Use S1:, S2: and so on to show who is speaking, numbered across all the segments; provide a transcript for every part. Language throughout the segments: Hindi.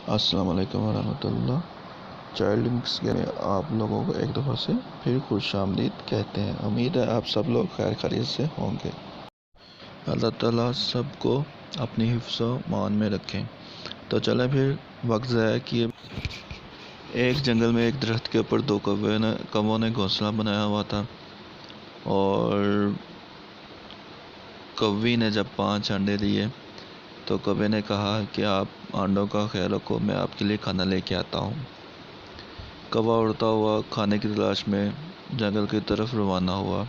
S1: अस्सलाम वालेकुम वरहमतुल्लाह। चाइल्ड लिंक्स के में आप लोगों को एक दफ़ा से फिर खुश आमदीद कहते हैं। उम्मीद है आप सब लोग खैर खैरियत से होंगे। अल्लाह ताला सबको अपनी हिफ्ज़ व मान में रखें। तो चलें फिर वक्त ज़ाया किए। एक जंगल में एक दरख्त के ऊपर दो कौवों ने घोंसला बनाया हुआ था और कौवी ने जब 5 अंडे दिए तो कौवे ने कहा कि आप अंडों का ख्याल रखो, मैं आपके लिए खाना लेके आता हूँ। कौवा उड़ता हुआ खाने की तलाश में जंगल की तरफ रवाना हुआ।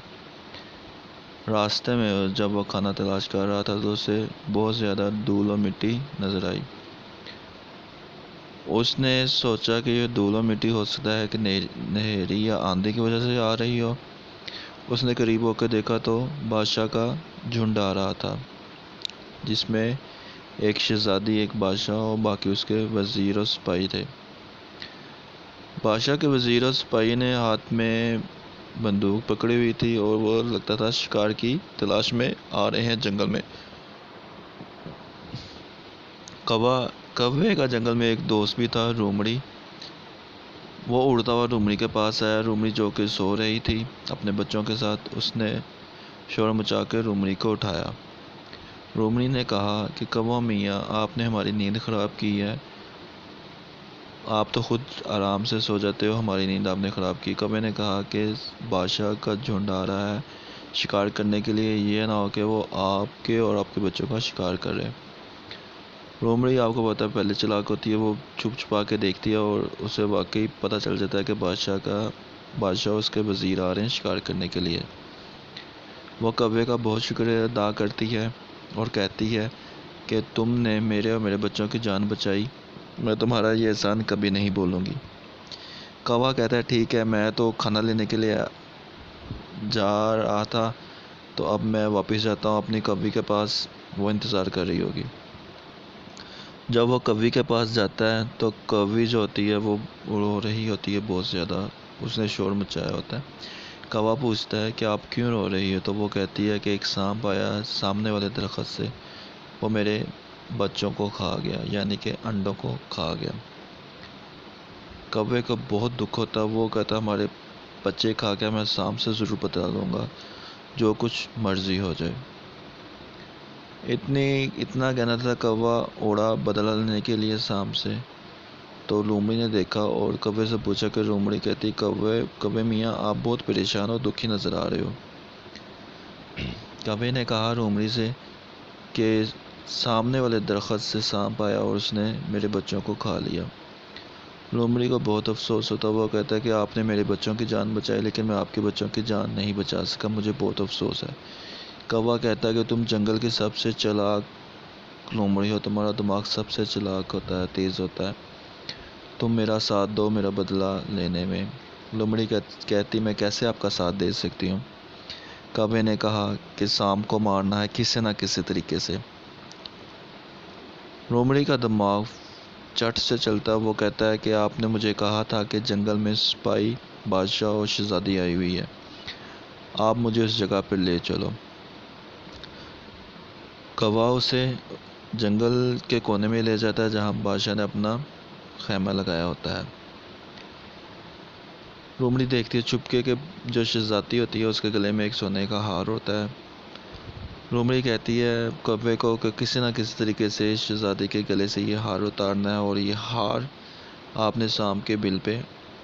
S1: रास्ते में जब वह खाना तलाश कर रहा था तो उसे बहुत ज़्यादा धूल और मिट्टी नज़र आई। उसने सोचा कि यह धूल और मिट्टी हो सकता है कि नहरी या आंधी की वजह से आ रही हो। उसने करीब होकर देखा तो बादशाह का झुंड आ रहा था, जिसमें एक शहजादी, एक बादशाह और बाकी उसके वज़ीर और सिपाही थे। बादशाह के वज़ीर और सिपाही ने हाथ में बंदूक पकड़ी हुई थी और वो लगता था शिकार की तलाश में आ रहे हैं जंगल में। कौवे का जंगल में एक दोस्त भी था, रूमड़ी। वो उड़ता हुआ रूमड़ी के पास आया। रूमड़ी जो कि सो रही थी अपने बच्चों के साथ, उसने शोर मचा कर रूमड़ी को उठाया। रूमड़ी ने कहा कि कौवा मियाँ, आपने हमारी नींद ख़राब की है। आप तो खुद आराम से सो जाते हो, हमारी नींद आपने ख़राब की। कौवे ने कहा कि बादशाह का झुंड आ रहा है शिकार करने के लिए, ये ना हो कि वो आपके और आपके बच्चों का शिकार करे। लोमड़ी, आपको पता है, पहले चालाक होती है। वो छुप छुपा के देखती है और उसे वाकई पता चल जाता है कि बादशाह उसके वज़ीर आ रहे हैं शिकार करने के लिए। वो कौवे का बहुत शुक्रिया अदा करती है और कहती है कि तुमने मेरे और मेरे बच्चों की जान बचाई, मैं तुम्हारा ये एहसान कभी नहीं भूलूंगी। कौवा कहता है, ठीक है, मैं तो खाना लेने के लिए जा रहा था, तो अब मैं वापस जाता हूँ अपनी कौवी के पास, वो इंतज़ार कर रही होगी। जब वो कौवी के पास जाता है तो कौवी जो होती है वो रो रही होती है बहुत ज़्यादा, उसने शोर मचाया होता है। कौवा पूछता है कि आप क्यों रो रही है? तो वो कहती है कि एक सांप आया सामने वाले दरख्त से, वो मेरे बच्चों को खा गया, यानी कि अंडों को खा गया। कौवे को बहुत दुख होता है। वो कहता, हमारे बच्चे खा गया, मैं सांप से ज़रूर बता दूंगा, जो कुछ मर्जी हो जाए। इतना कहना था। कौवा उड़ा बदला लेने के लिए सांप से। तो लोमड़ी ने देखा और कौवे से पूछा कि लोमड़ी कहती, कौवे मियाँ, आप बहुत परेशान और दुखी नज़र आ रहे हो। कौवे ने कहा लोमड़ी से कि सामने वाले दरख्त से सांप आया और उसने मेरे बच्चों को खा लिया। लोमड़ी को बहुत अफसोस होता। वो कहता है कि आपने मेरे बच्चों की जान बचाई, लेकिन मैं आपके बच्चों की जान नहीं बचा सका, मुझे बहुत अफसोस है। कौवा कहता है कि तुम जंगल की सबसे चालाक लोमड़ी हो, तुम्हारा दिमाग सबसे चालाक होता है, तेज़ होता है। तुम मेरा साथ दो मेरा बदला लेने में। लोमड़ी कहती, मैं कैसे आपका साथ दे सकती हूँ? कौवे ने कहा कि सांप को मारना है किसी न किसी तरीके से। लोमड़ी का दिमाग चट से चलता। वो कहता है कि आपने मुझे कहा था कि जंगल में सिपाही, बादशाह और शहजादी आई हुई है, आप मुझे उस जगह पर ले चलो। कौवा उसे जंगल के कोने में ले जाता है जहाँ बादशाह ने अपना खैमा लगाया होता है। लोमड़ी देखती है चुपके के जो शहजादी होती है उसके गले में एक सोने का हार होता है। लोमड़ी कहती है कौवे को कि किसी न किसी तरीके से शहजादी के गले से ये हार उतारना है और ये हार आपने सांप के बिल पे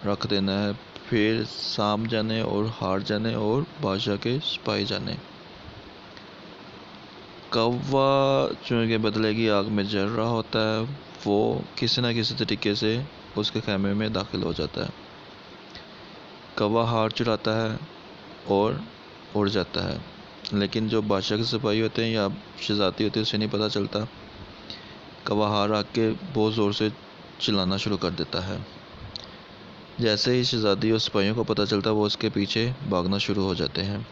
S1: रख देना है, फिर सांप जाने और हार जाने और बादशाह के सिपाही जाने। कौवा चूहे के बदले की आग में जल रहा होता है। वो किसी न किसी तरीके से उसके खैमे में दाखिल हो जाता है। कौवा हार चुराता है और उड़ जाता है, लेकिन जो बादशाह के सिपाही होते हैं या शहजादी होती है उसे नहीं पता चलता। कौवा हार रख के बहुत ज़ोर से चिल्लाना शुरू कर देता है। जैसे ही शहजादी और सिपाहियों को पता चलता वो उसके पीछे भागना शुरू हो जाते हैं।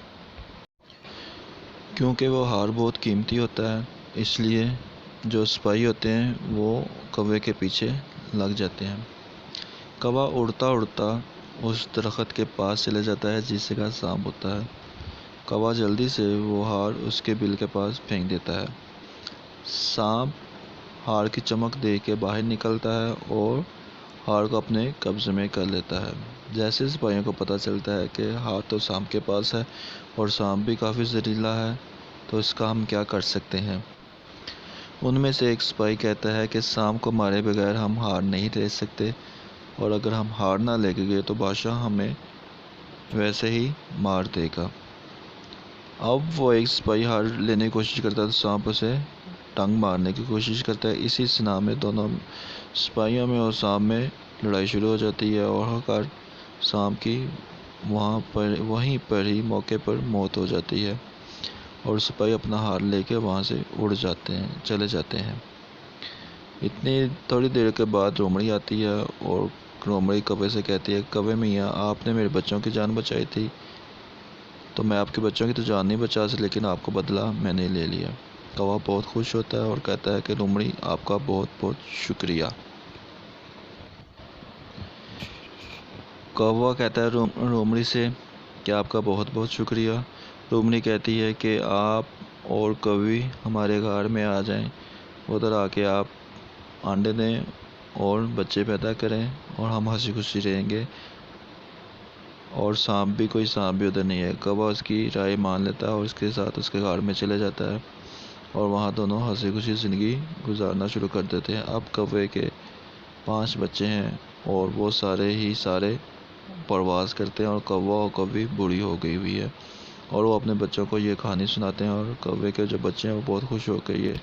S1: क्योंकि वो हार बहुत कीमती होता है, इसलिए जो सिपाही होते हैं वो कौवे के पीछे लग जाते हैं। कौवा उड़ता उड़ता उस दरख्त के पास चले जाता है जिस जगह सांप होता है। कौवा जल्दी से वो हार उसके बिल के पास फेंक देता है। सांप हार की चमक देख के बाहर निकलता है और हार को अपने कब्जे में कर लेता है। जैसे सिपाहियों को पता चलता है कि हार तो सांप के पास है और सांप भी काफ़ी जहरीला है, तो इसका हम क्या कर सकते हैं। उनमें से एक सिपाही कहता है कि सांप को मारे बगैर हम हार नहीं ले सकते, और अगर हम हार ना लेके गए तो बादशाह हमें वैसे ही मार देगा। अब वो एक सिपाही हार लेने की कोशिश करता है तो सांप उसे टंग मारने की कोशिश करता है। इसी सिना में दोनों सिपाहियों में और सांप में लड़ाई शुरू हो जाती है और आखिरकार सांप की वहीं पर ही मौके पर मौत हो जाती है और सिपाही अपना हार लेके वहाँ से चले जाते हैं। इतनी थोड़ी देर के बाद लोमड़ी आती है और लोमड़ी कौवे से कहती है, कौवे मियाँ, आपने मेरे बच्चों की जान बचाई थी, तो मैं आपके बच्चों की तो जान नहीं बचा सकी, लेकिन आपका बदला मैंने ले लिया। कौवा बहुत खुश होता है और कहता है कि लोमड़ी, आपका बहुत बहुत शुक्रिया। कौवा कहता है लोमड़ी से कि आपका बहुत बहुत शुक्रिया। लोमड़ी कहती है कि आप और कभी हमारे घर में आ जाएं, उधर आके आप अंडे दें और बच्चे पैदा करें और हम हंसी खुशी रहेंगे, और कोई सांप भी उधर नहीं है। कौवा उसकी राय मान लेता है और उसके साथ उसके घर में चले जाता है और वहाँ दोनों हंसी खुशी ज़िंदगी गुजारना शुरू कर देते हैं। अब कौवे के 5 बच्चे हैं और वो सारे प्रवास करते हैं और कौवा और कौवी बूढ़ी हो गई हुई है और वो अपने बच्चों को ये कहानी सुनाते हैं और कौवे के जो बच्चे हैं वो बहुत खुश होकर ये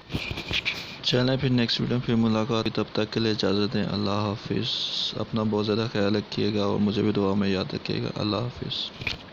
S1: चलें। फिर नेक्स्ट वीडियो में फिर मुलाकात। तब तक के लिए इजाज़त दें। अल्लाह हाफिज़। अपना बहुत ज़्यादा ख्याल रखिएगा और मुझे भी दुआ में याद रखिएगा। अल्लाह हाफिज़।